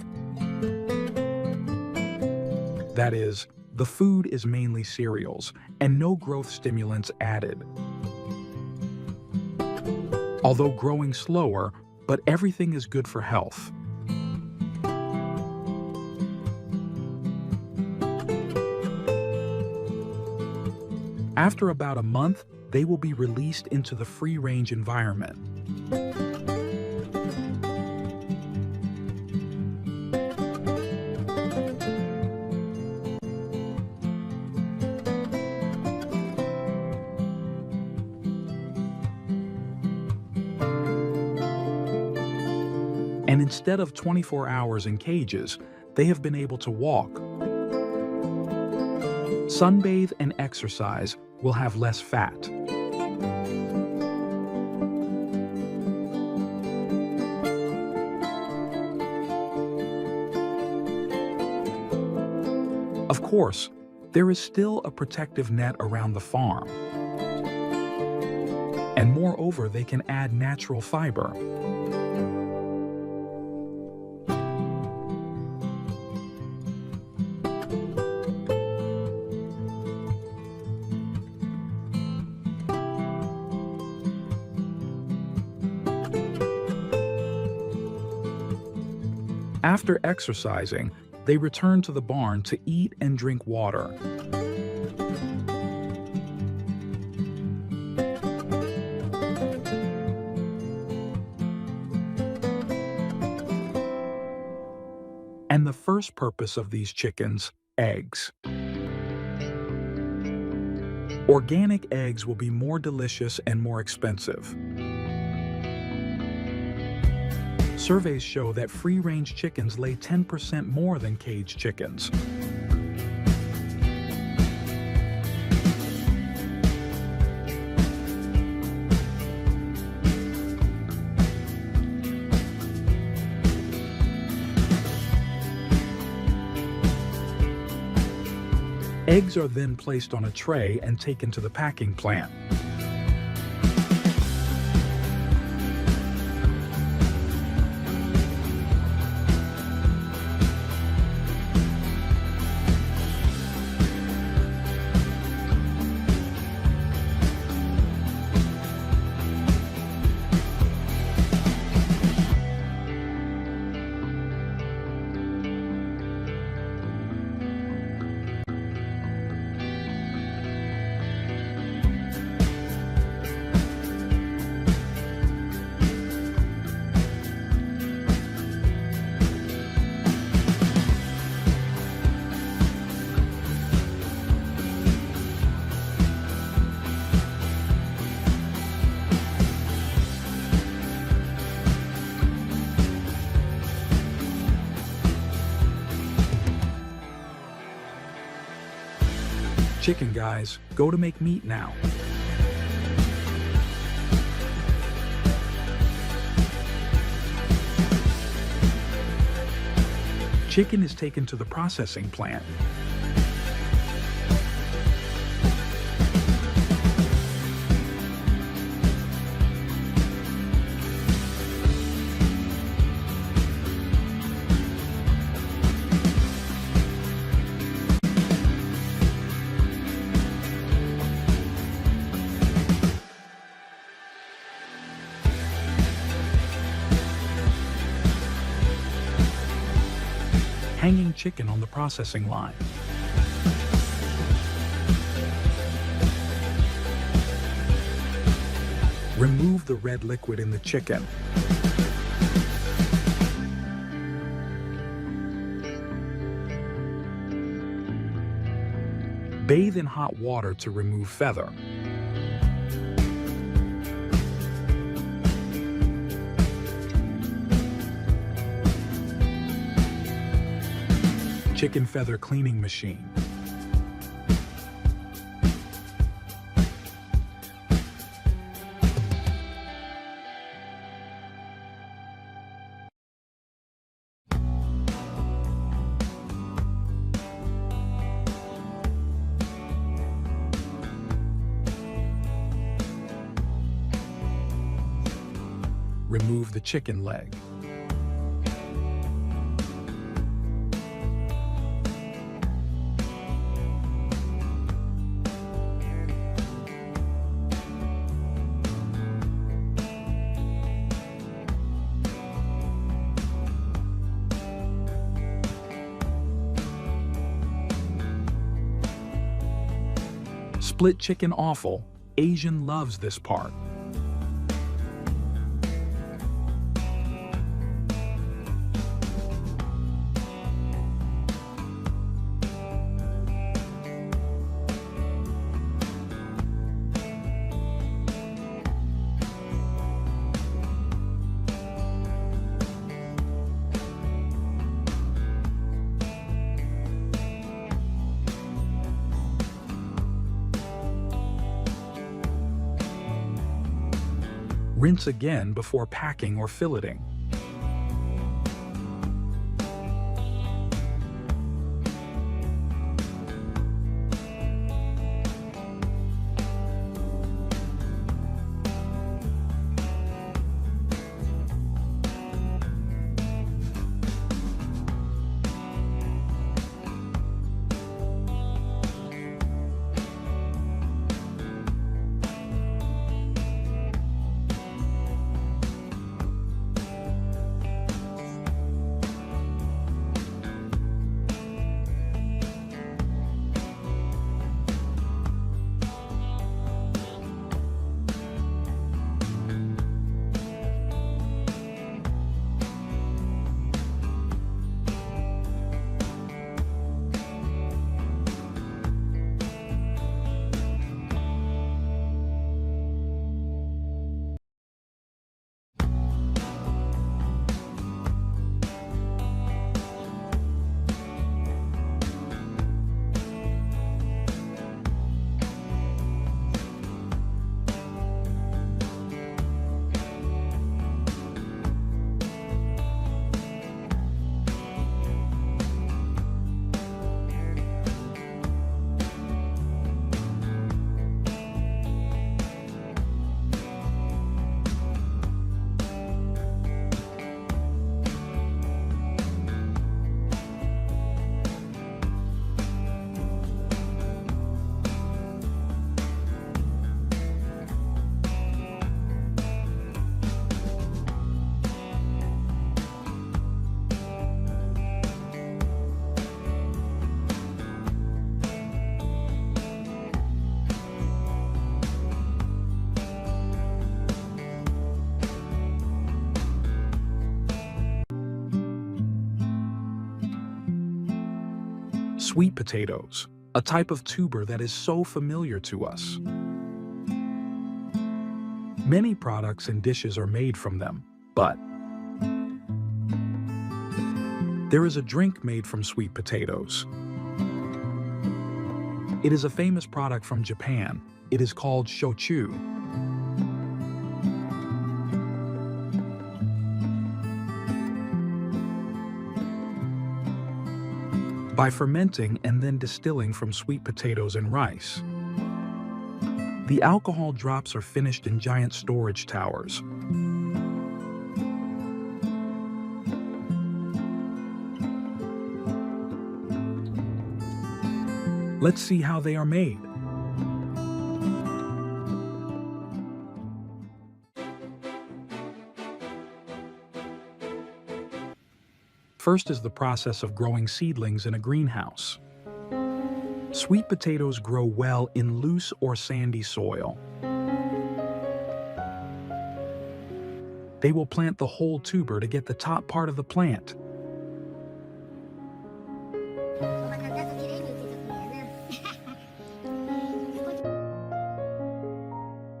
That is, the food is mainly cereals and no growth stimulants added. Although growing slower, but everything is good for health. After about a month, they will be released into the free-range environment. And instead of 24 hours in cages, they have been able to walk. Sunbathe and exercise will have less fat. Of course, there is still a protective net around the farm. And moreover, they can add natural fiber. After exercising, they return to the barn to eat and drink water. And the first purpose of these chickens, eggs. Organic eggs will be more delicious and more expensive. Surveys show that free-range chickens lay 10% more than caged chickens. Eggs are then placed on a tray and taken to the packing plant. Chicken guys, go to make meat now. Chicken is taken to the processing plant. Hanging chicken on the processing line. Remove the red liquid in the chicken. Bathe in hot water to remove feather. Chicken feather cleaning machine. Remove the chicken leg. Split chicken offal. Asian loves this part. Rinse again before packing or filleting. Sweet potatoes, a type of tuber that is so familiar to us. Many products and dishes are made from them, but there is a drink made from sweet potatoes. It is a famous product from Japan. It is called shochu. By fermenting and then distilling from sweet potatoes and rice, the alcohol drops are finished in giant storage towers. Let's see how they are made. First is the process of growing seedlings in a greenhouse. Sweet potatoes grow well in loose or sandy soil. They will plant the whole tuber to get the top part of the plant.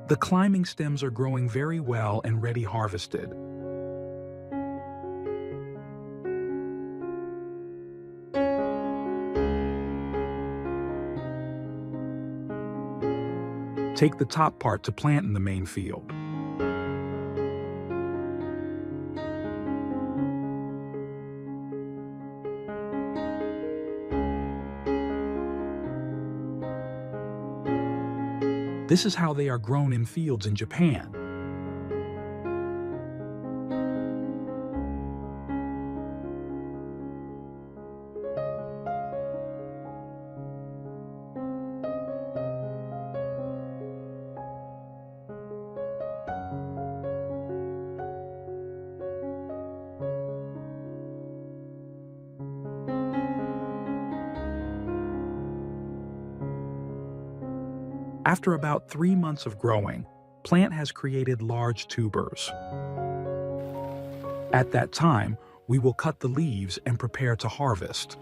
The climbing stems are growing very well and ready harvested. Take the top part to plant in the main field. This is how they are grown in fields in Japan. After about 3 months of growing, plant has created large tubers. At that time, we will cut the leaves and prepare to harvest.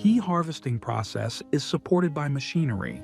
The harvesting process is supported by machinery.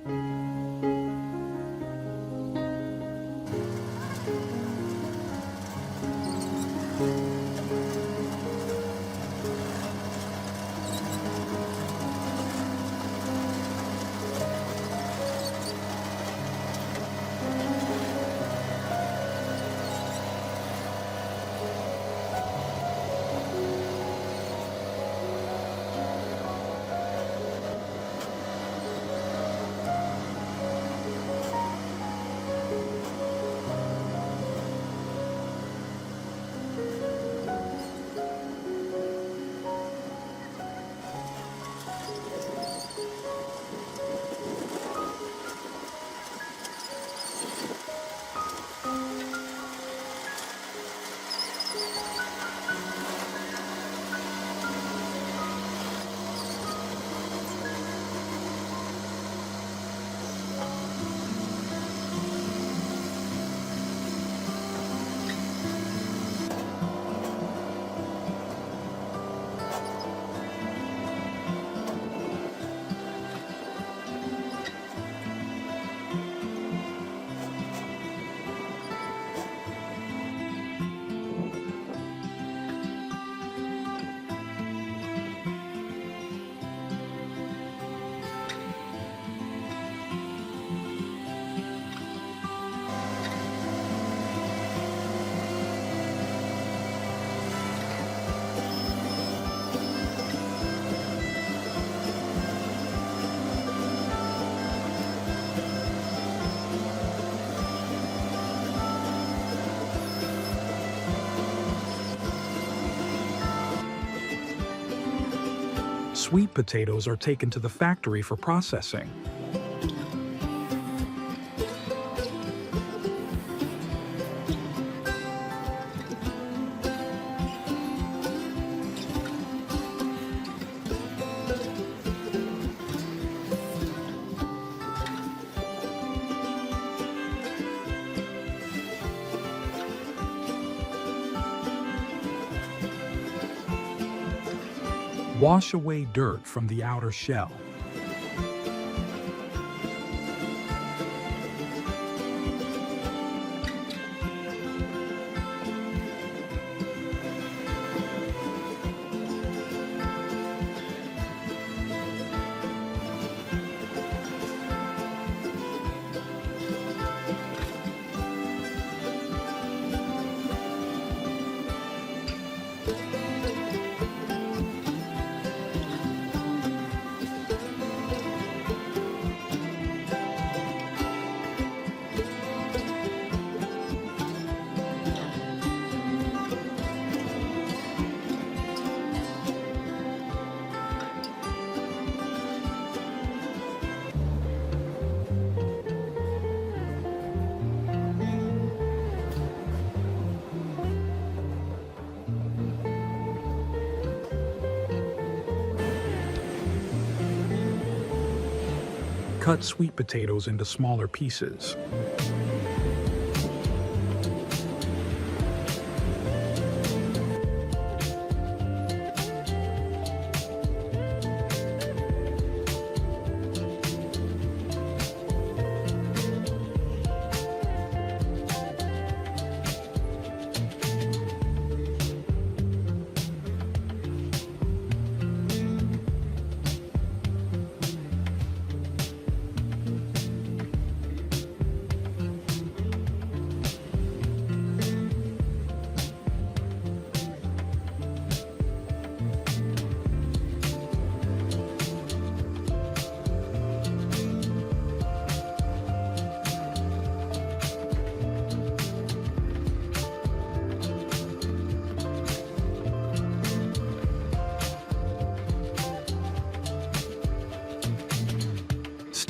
Sweet potatoes are taken to the factory for processing. Wash away dirt from the outer shell. Cut sweet potatoes into smaller pieces.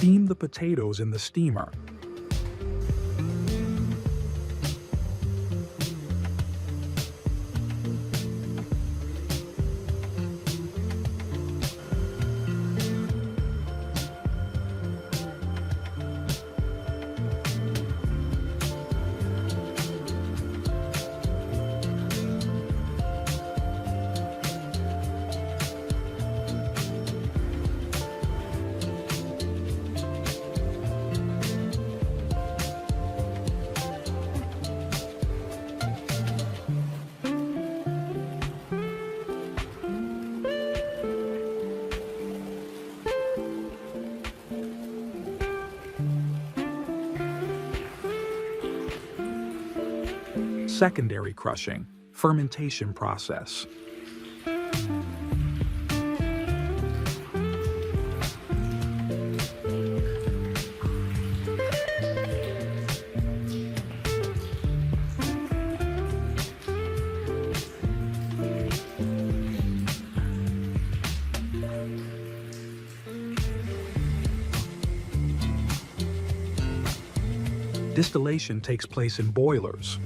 Steam the potatoes in the steamer. Secondary crushing, fermentation process. Distillation takes place in boilers.